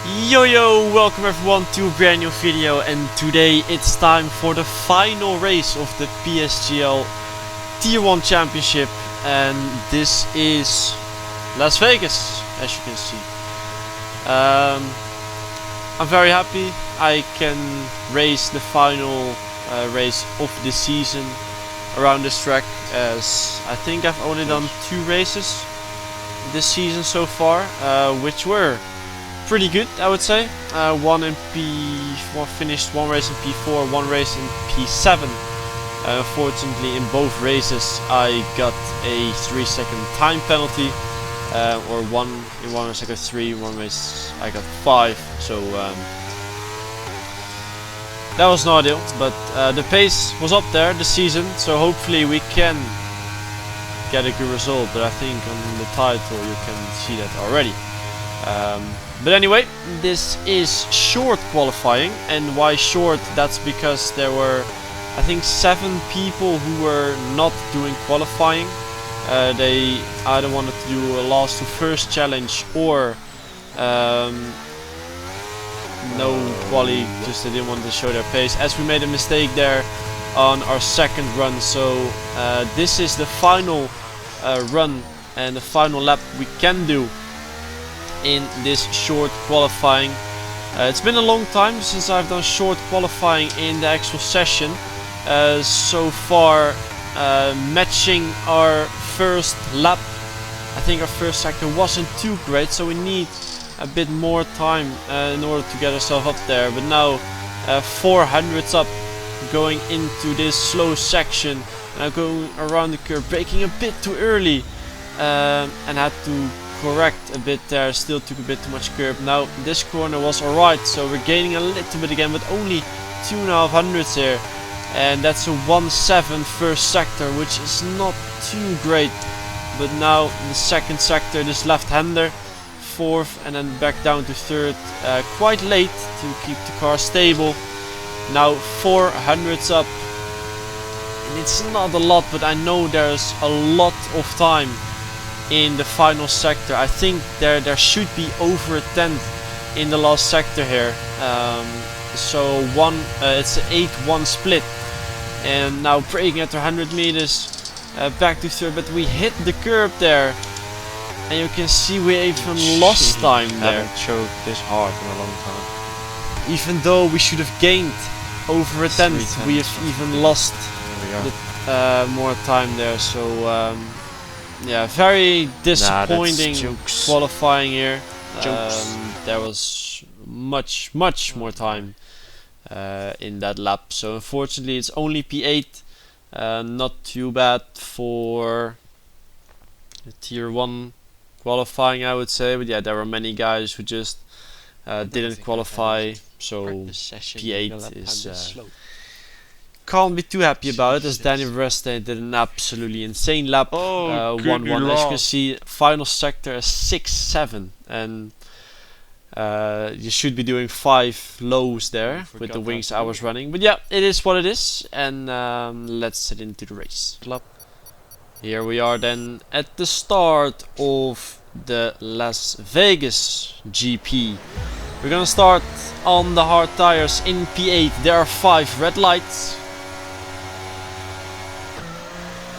Yo, welcome everyone to a brand new video, and today it's time for the final race of the PSGL Tier 1 Championship, and this is Las Vegas, as you can see. I'm very happy I can race the final race of the season around this track, as I think I've only done 2 races this season so far, which were pretty good, I would say. Finished one race in P4, one race in P7. Unfortunately, in both races I got a 3-second time penalty, or in one race I got 3, in one race I got 5. So that was not ideal, but the pace was up there this season, so hopefully we can get a good result. But I think on the title you can see that already. But anyway, this is short qualifying, and why short? That's because there were, I think, 7 people who were not doing qualifying. They either wanted to do a last to first challenge or no quali, just they didn't want to show their pace, as we made a mistake there on our second run. So this is the final run and the final lap we can do in this short qualifying. It's been a long time since I've done short qualifying in the actual session. So far, matching our first lap, I think our first sector wasn't too great, so we need a bit more time in order to get ourselves up there. But now 400s up, going into this slow section, going around the curve, braking a bit too early, and had to correct a bit there. Still took a bit too much curb. Now this corner was alright, so we're gaining a little bit again, but only 2.5 here, and that's a 1.7 first sector, which is not too great. But now the second sector, this left-hander, 4th, and then back down to 3rd, quite late to keep the car stable. Now 400s up, and it's not a lot, but I know there's a lot of time in the final sector. I think there should be over a 10th in the last sector here. So it's an 8-1 split, and now braking at 100 meters, back to 3rd, but we hit the curb there, and you can see we even lost time there. Haven't choked this hard in a long time. Even though we should have gained over a 10th, we have even lost more time there. So yeah, very disappointing qualifying here. There was much more time in that lap, so unfortunately it's only P8. Not too bad for Tier 1 qualifying, I would say, but yeah, there were many guys who just didn't qualify, so P8 is can't be too happy about it, as Danny Vereste did an absolutely insane lap. 1-1, as you can see. Final sector is 6-7, and you should be doing 5 lows there with the wings I was running. But yeah, it is what it is, and let's head into the race. Here we are then at the start of the Las Vegas GP. We're gonna start on the hard tires in P8. There are 5 red lights,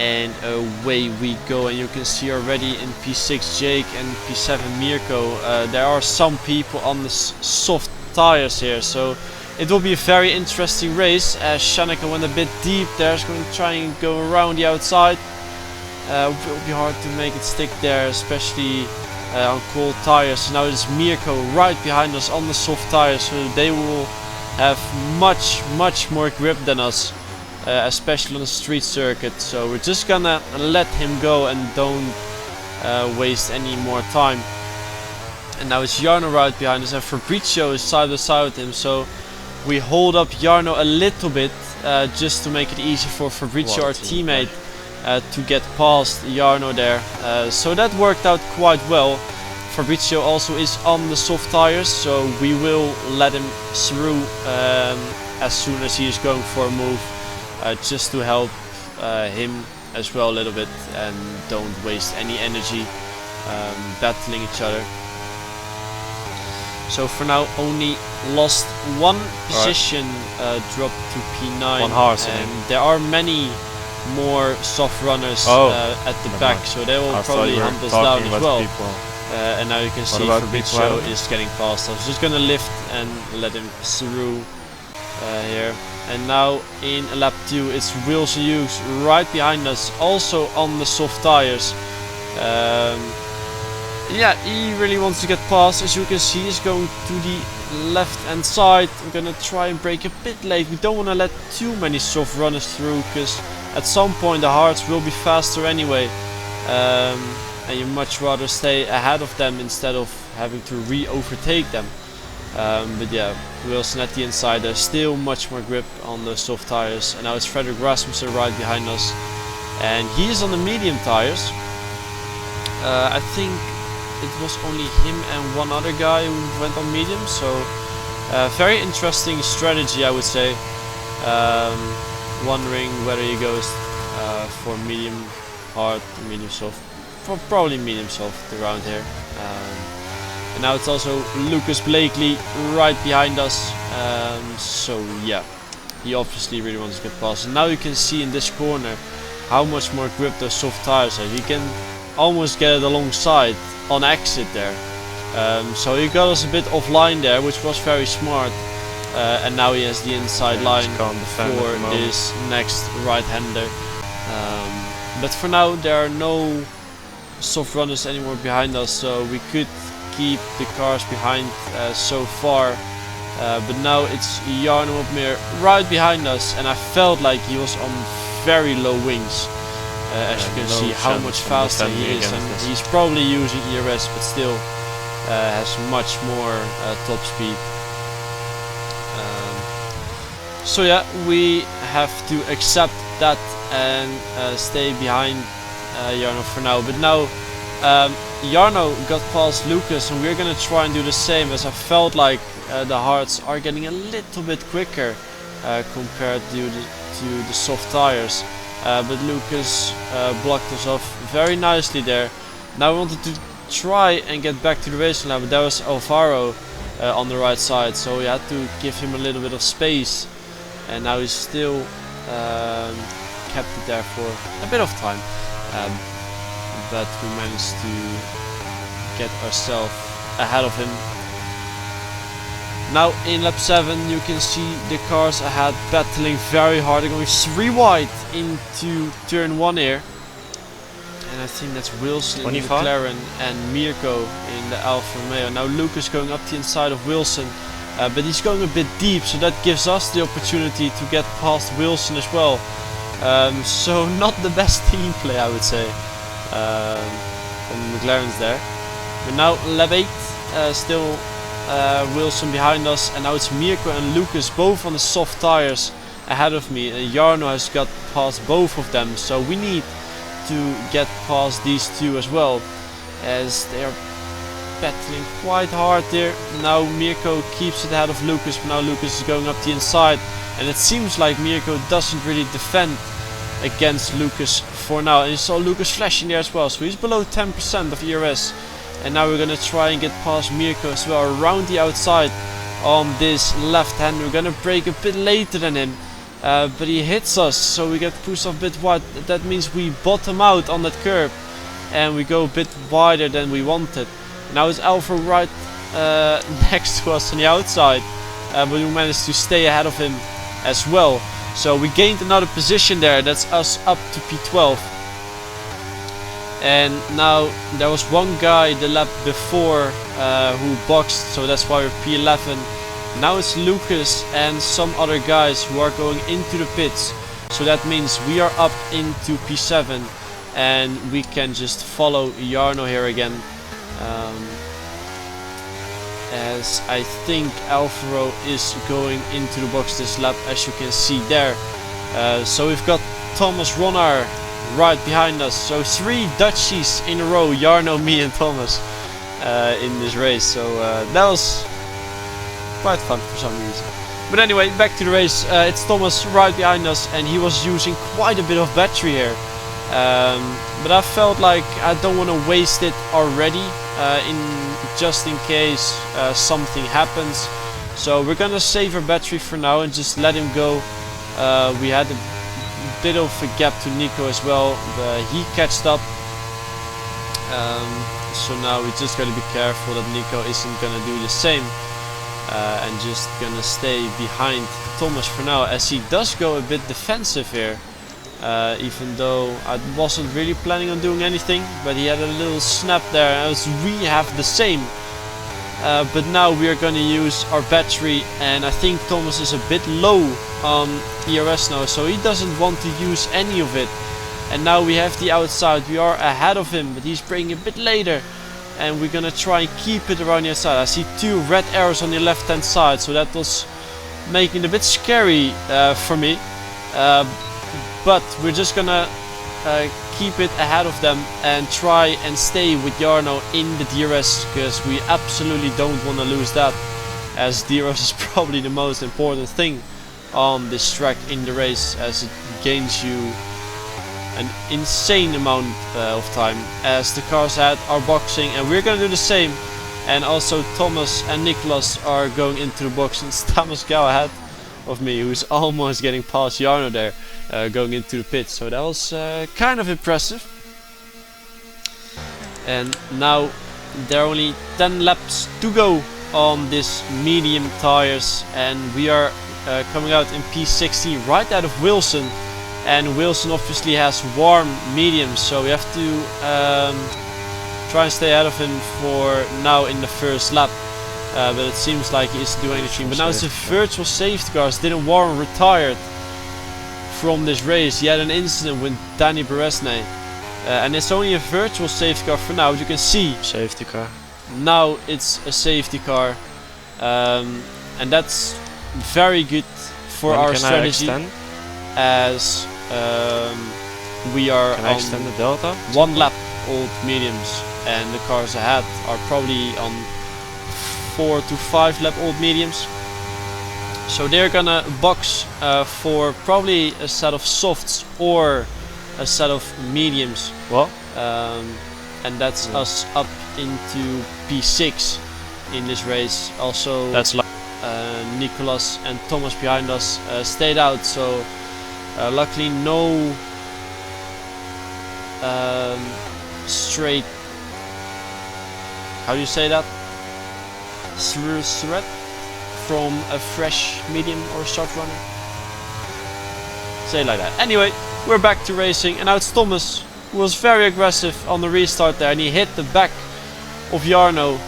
and away we go. And you can see already in P6 Jake and P7 Mirko, there are some people on the soft tires here, so it will be a very interesting race, as Shanika went a bit deep there. Is going to try and go around the outside. Will be hard to make it stick there, especially on cold tires. Now it's Mirko right behind us on the soft tires, so they will have much more grip than us, especially on the street circuit. So we're just gonna let him go and don't waste any more time. And now it's Jarno right behind us, and Fabrizio is side by side with him, so we hold up Jarno a little bit, just to make it easy for Fabrizio, our teammate, to get past Jarno there. So that worked out quite well. Fabrizio also is on the soft tires, so we will let him through as soon as he is going for a move, just to help him as well a little bit, and don't waste any energy battling each other. So for now only lost one position, dropped to P9. One horse, and there are many more soft runners at the back, so they will probably hunt us down as well. And now you can see Fabrizio is getting past. I was just gonna lift and let him through here. And now in lap 2 it's Wilson Hughes right behind us, also on the soft tires. Yeah, he really wants to get past. As you can see, he's going to the left hand side. I'm gonna try and brake a bit late. We don't want to let too many soft runners through, because at some point the hards will be faster anyway. And you much rather stay ahead of them instead of having to re-overtake them. But yeah, Wilson at the inside, there's still much more grip on the soft tires. And now it's Frederick Rasmussen right behind us, and he is on the medium tires. I think it was only him and one other guy who went on medium, so very interesting strategy, I would say. Wondering whether he goes for medium hard, medium soft, probably medium soft around here. And now it's also Lucas Blakely right behind us. So yeah, he obviously really wants to get past. And now you can see in this corner how much more grip those soft tires have. He can almost get it alongside on exit there. So he got us a bit offline there, which was very smart. And now he has the inside line for this next right-hander. But for now there are no soft runners anymore behind us, so we could keep the cars behind so far. But now it's Jarno Opmeer right behind us, and I felt like he was on very low wings. As you can see how much faster he is, and he's probably using ERS, but still has much more top speed. So yeah, we have to accept that and stay behind Jarno for now. But now Jarno got past Lucas, and we're gonna try and do the same, as I felt like the hards are getting a little bit quicker compared to the soft tires. But Lucas blocked us off very nicely there. Now I wanted to try and get back to the racing line, but there was Alvaro on the right side, so we had to give him a little bit of space. And now he's still kept it there for a bit of time. But we managed to get ourselves ahead of him. Now in lap 7 you can see the cars ahead battling very hard. They're going 3 wide into turn 1 here. And I think that's Wilson in the McLaren and Mirko in the Alfa Romeo. Now Lucas going up the inside of Wilson. But he's going a bit deep, so that gives us the opportunity to get past Wilson as well. So not the best team play, I would say, from the McLarens there. But now lap 8, still Wilson behind us, and now it's Mirko and Lucas both on the soft tires ahead of me. Jarno has got past both of them, so we need to get past these two as well, as they are battling quite hard there. Now Mirko keeps it ahead of Lucas, but now Lucas is going up the inside, and it seems like Mirko doesn't really defend against Lucas for now. And you saw Lucas flashing there as well, so he's below 10% of ERS. And now we're gonna try and get past Mirko as well around the outside on this left hand. We're gonna brake a bit later than him, but he hits us, so we get pushed off a bit wide. That means we bottom out on that curb and we go a bit wider than we wanted. Now it's Alfa right next to us on the outside, but we managed to stay ahead of him as well. So we gained another position there. That's us up to P12. And now there was one guy the lap before who boxed, so that's why we're P11. Now it's Lucas and some other guys who are going into the pits. So that means we are up into P7 and we can just follow Jarno here again. As I think Alvaro is going into the box this lap, as you can see there. So we've got Thomas Ronnar right behind us. So 3 Dutchies in a row, Jarno, me and Thomas, in this race. So that was quite fun for some reason. But anyway, back to the race. It's Thomas right behind us, and he was using quite a bit of battery here. But I felt like I don't want to waste it already just in case something happens. So we're gonna save our battery for now and just let him go. We had a bit of a gap to Nico as well. He catched up. So now we just gotta be careful that Nico isn't gonna do the same and just gonna stay behind Thomas for now, as he does go a bit defensive here. Even though I wasn't really planning on doing anything, but he had a little snap there, as we have the same. But now we are going to use our battery, and I think Thomas is a bit low on ERS now, so he doesn't want to use any of it. And now we have the outside, we are ahead of him, but he's braking a bit later. And we're going to try and keep it around the outside. I see 2 red arrows on the left hand side, so that was making it a bit scary for me. But we're just gonna keep it ahead of them and try and stay with Jarno in the DRS, because we absolutely don't want to lose that, as DRS is probably the most important thing on this track in the race, as it gains you an insane amount of time, as the cars ahead are boxing, and we're gonna do the same. And also Thomas and Nicholas are going into the box, and it's Thomas Gao ahead of me, who's almost getting past Jarno there, going into the pit. So that was kind of impressive. And now there are only 10 laps to go on this medium tires, and we are coming out in P16 right out of Wilson. And Wilson obviously has warm mediums, so we have to try and stay ahead of him for now in the first lap. But it seems like he isn't doing anything. But now it's a virtual safety car. Didn't Warren retired from this race? He had an incident with Danny Beresne. And it's only a virtual safety car for now, as you can see. Safety car. Now it's a safety car. And that's very good for our strategy. As we are Can I extend the delta? 1 lap old mediums, and the cars ahead are probably on 4 to 5 lap old mediums. So they're gonna box for probably a set of softs or a set of mediums. Well, and that's us up into P6 in this race. Also, that's like Nicholas and Thomas behind us stayed out, so luckily no straight, how do you say that, threat from a fresh medium or start runner, say it like that. Anyway, we're back to racing, and now it's Thomas, who was very aggressive on the restart there, and he hit the back of Jarno,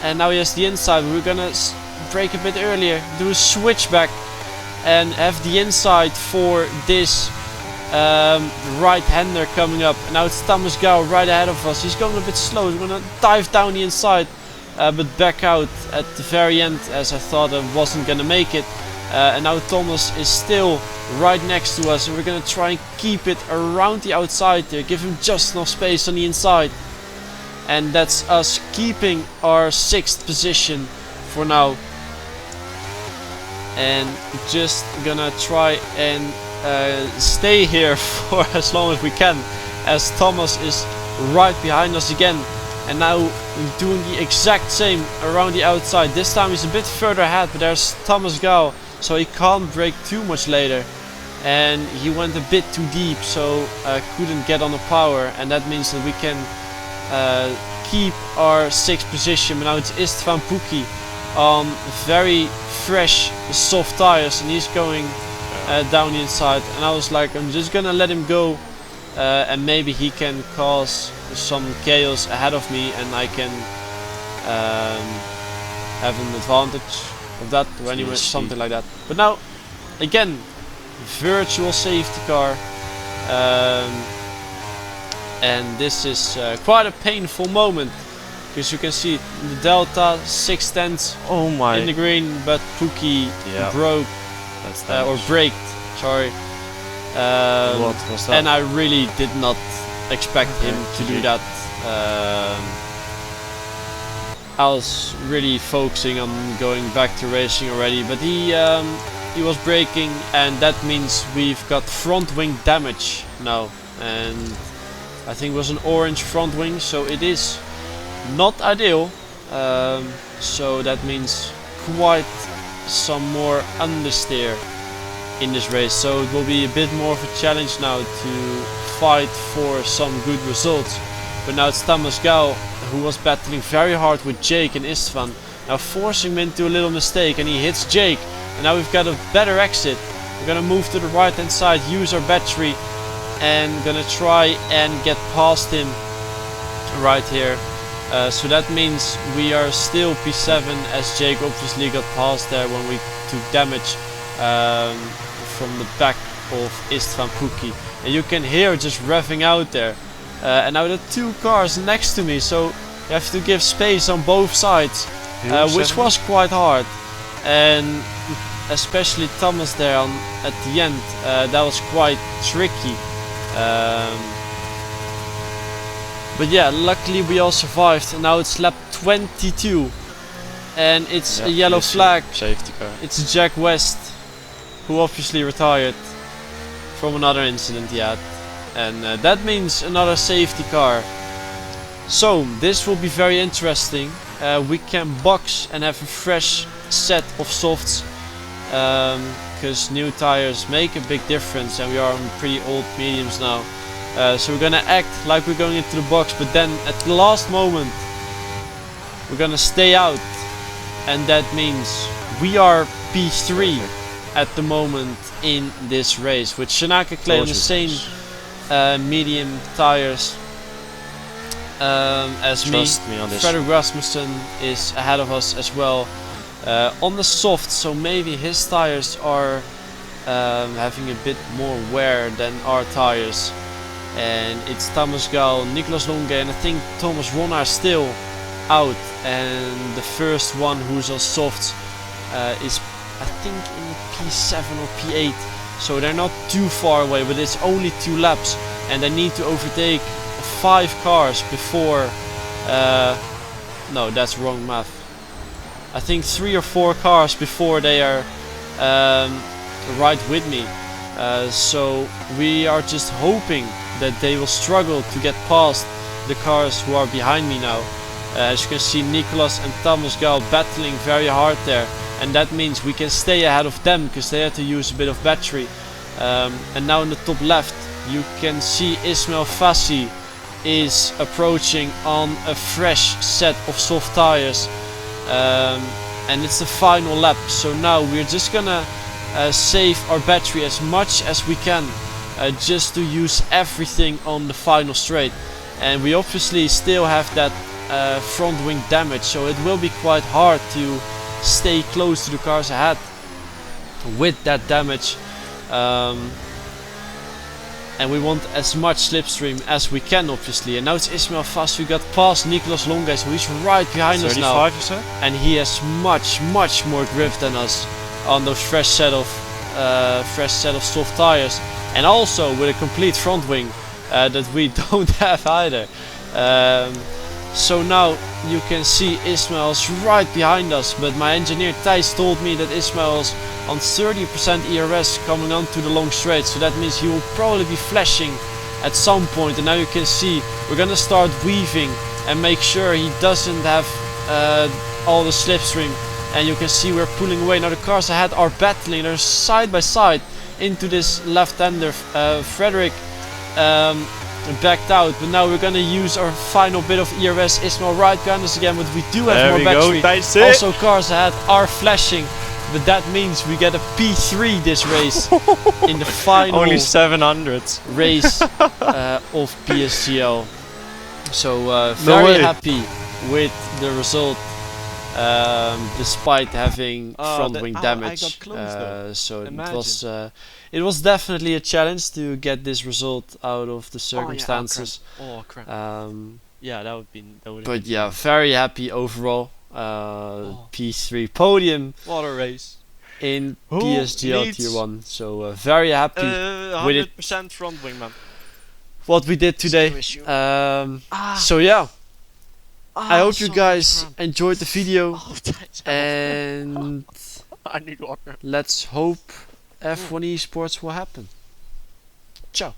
and now he has the inside. We're gonna brake a bit earlier, do a switchback and have the inside for this right-hander coming up. And now it's Thomas Gao right ahead of us. He's going a bit slow. He's gonna dive down the inside, but back out at the very end, as I thought I wasn't gonna make it. And now Thomas is still right next to us, and we're gonna try and keep it around the outside there, give him just enough space on the inside. And that's us keeping our 6th position for now. And just gonna try and stay here for as long as we can, as Thomas is right behind us again, and now doing the exact same around the outside. This time he's a bit further ahead, but there's Thomas Gao, so he can't brake too much later, and he went a bit too deep, so couldn't get on the power, and that means that we can keep our 6th position. But now it's Istvan Puki on very fresh soft tires, and he's going down the inside, and I was like, I'm just gonna let him go, and maybe he can cause some chaos ahead of me, and I can have an advantage of that, or anyway, something like that. But now again, virtual safety car, and this is quite a painful moment, because you can see the delta 6/10 oh my, in the green, but Puki broke or braked, sorry. What was that? And I really did not expect him to do that. I was really focusing on going back to racing already, but he was braking, and that means we've got front wing damage now, and I think it was an orange front wing, so it is not ideal. So that means quite some more understeer in this race. So it will be a bit more of a challenge now to fight for some good results. But now it's Thomas Gal, who was battling very hard with Jake and Istvan, now forcing him into a little mistake, and he hits Jake. And now we've got a better exit. We're gonna move to the right hand side, use our battery, and gonna try and get past him right here. So that means we are still P7, as Jake obviously got past there when we took damage from the back of Istvan Pukki. And you can hear just revving out there. And now there are two cars next to me, so you have to give space on both sides, which was quite hard. And especially Thomas there at the end, that was quite tricky. But yeah, luckily we all survived, and now it's lap 22. And it's a yellow flag. Safety car. It's Jack West, who obviously retired from another incident he had. And that means another safety car. So this will be very interesting. We can box and have a fresh set of softs, because new tires make a big difference, and we are on pretty old mediums now. So we're gonna act like we're going into the box, but then at the last moment we're gonna stay out, and that means we are P3 at the moment in this race, with Shanaka Clay on the same medium tires as me. Frederick Rasmussen is ahead of us as well on the soft, so maybe his tires are having a bit more wear than our tires. And it's Thomas Gal, Nicolas Longe, and I think Thomas Ronna are still out, and the first one who's on softs is I think in P7 or P8, so they're not too far away, but it's only 2 laps and they need to overtake 5 cars before no, that's wrong math. I think 3 or 4 cars before they are right with me. So we are just hoping that they will struggle to get past the cars who are behind me now. As you can see, Nicolas and Thomas Gal battling very hard there, and that means we can stay ahead of them because they had to use a bit of battery. And now in the top left you can see Ismail Fassi is approaching on a fresh set of soft tires, and it's the final lap. So now we're just gonna save our battery as much as we can, just to use everything on the final straight. And we obviously still have that front wing damage, so it will be quite hard to stay close to the cars ahead with that damage. And we want as much slipstream as we can, obviously. And now it's Ismail Fast who got past Nicolas Longe, so he's right behind us now. And he has much more grip than us on those fresh set of soft tires, and also with a complete front wing that we don't have either. So now you can see Ismail's right behind us, but my engineer Thijs told me that Ismail's on 30% ERS coming onto the long straight, so that means he will probably be flashing at some point. And now you can see we're gonna start weaving and make sure he doesn't have all the slipstream. And you can see we're pulling away. Now the cars ahead are battling, they're side by side into this left-hander. Frederick backed out, but now we're gonna use our final bit of ERS. Ismail right behind us again, but we do have more battery. Also cars ahead are flashing, but that means we get a P3 this race in the final only 700 race of PSGL. So very happy with the result, despite having front wing damage. So it was definitely a challenge to get this result out of the circumstances. Oh crap! Yeah, that would. But yeah, very happy overall. P3 podium. What a race in PSGL Tier 1. So very happy with it. 100% front wing, man. What we did today. So yeah. I hope you guys enjoyed the video, and I need water. Let's hope F1 esports will happen. Ciao.